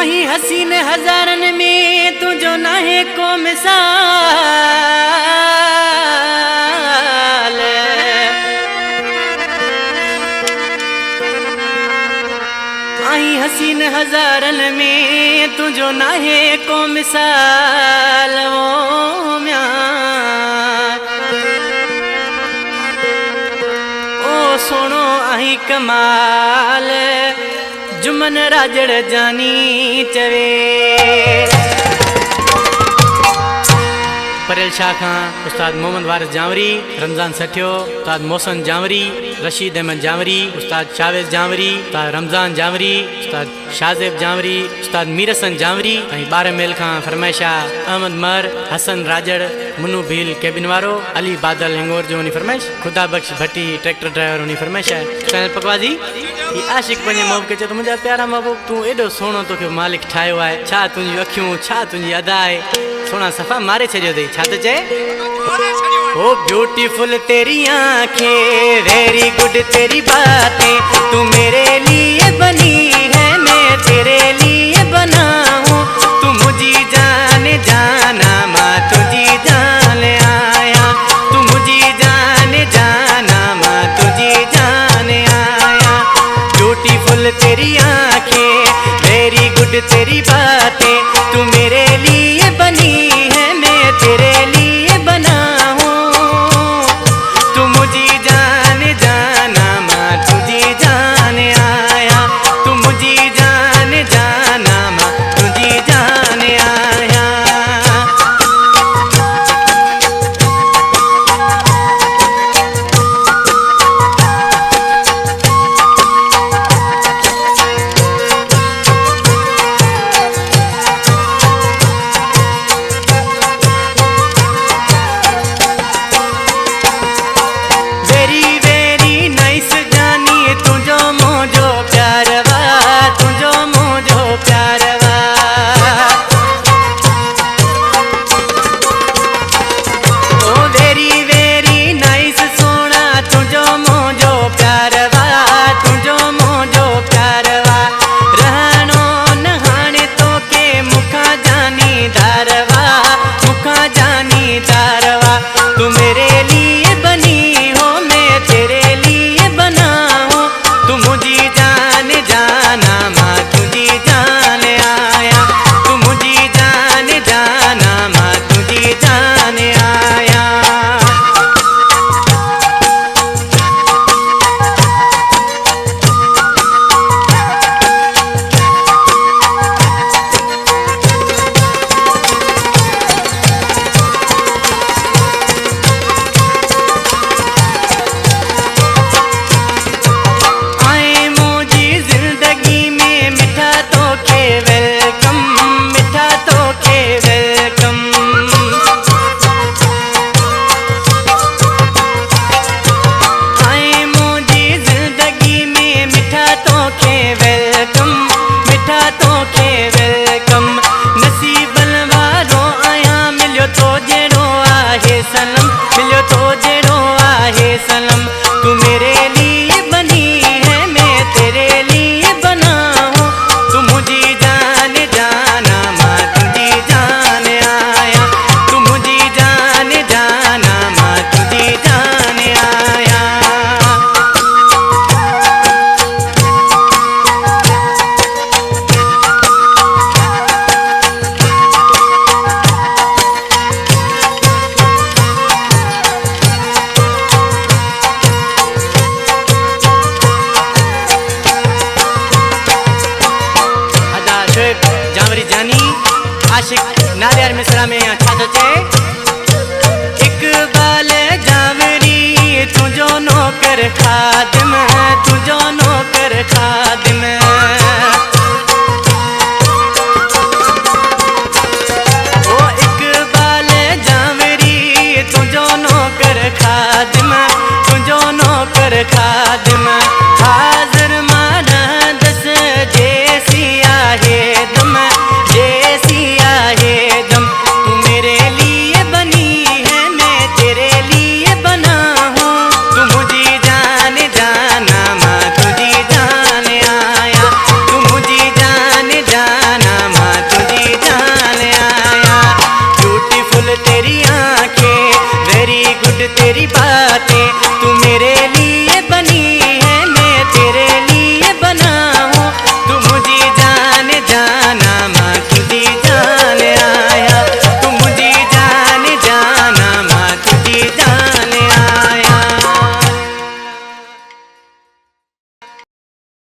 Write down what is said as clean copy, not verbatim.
आही हसीन हजारन में तुझो नाहे को मिसाल। आही हसीन हजारन में तुझो नाहे को मिसाल। ओ म्या ओ सोनो आही कमाल जुमन राजड़ जानी चवे। परेल शाह खां उस्ताद मोहम्मद वारिस जावरी, रमजान सठियो उस्ताद मोहसन जावरी, रशीद अहमद जावरी, उस्ताद शावेज जावरी, उस्ताद रमजान जावरी, उस्ताद शाहजेब जावरी, उस्ताद मीरसन जावरी ऐं 12 मेल खां फरमाइशा अहमद मर, हसन राजड़, मुन्नू भील केबिन वारो, अली बादल हिंगोर जो उनी फरमाइश, खुदा बख्श भट्टी ट्रैक्टर ड्राइवर उनी फरमाइश है। चैनल पकवाजी ये आशिक पंहिंजे महबूब खे चए तो मुंहिंजा प्यारा महबूब तूं एॾो सुहिणो तोखे मालिक ठाहियो आहे, छा तुंहिंजियूं अखियूं, छा तुंहिंजी अदा आहे, सोना सफ़ा मारे छॾियो अथई, छा थो चए? ओ ब्यूटीफुल तेरी आंखें, वेरी गुड तेरी बातें, तू मेरे लिए बनी है मैं तेरे लिए बना हूँ, तू मुझी जाने जाना माँ तुझी जान आया, तू मुझी जाने जाना माँ तुझी जान आया। ब्यूटीफुल तेरी आंखें, वेरी गुड तेरी बातें, तू मेरे लिए बनी है मैं तेरे लिए बना हूँ, तू मुझी जाने जाना माँ तुझी जान आया, तू मुझी जाने जाना माँ तुझी जान आया। नारियल मिश्रा में अच्छा तो चे इकबाल जावरी तुझो नौकर खादिम, तुझो नौकर खादिम।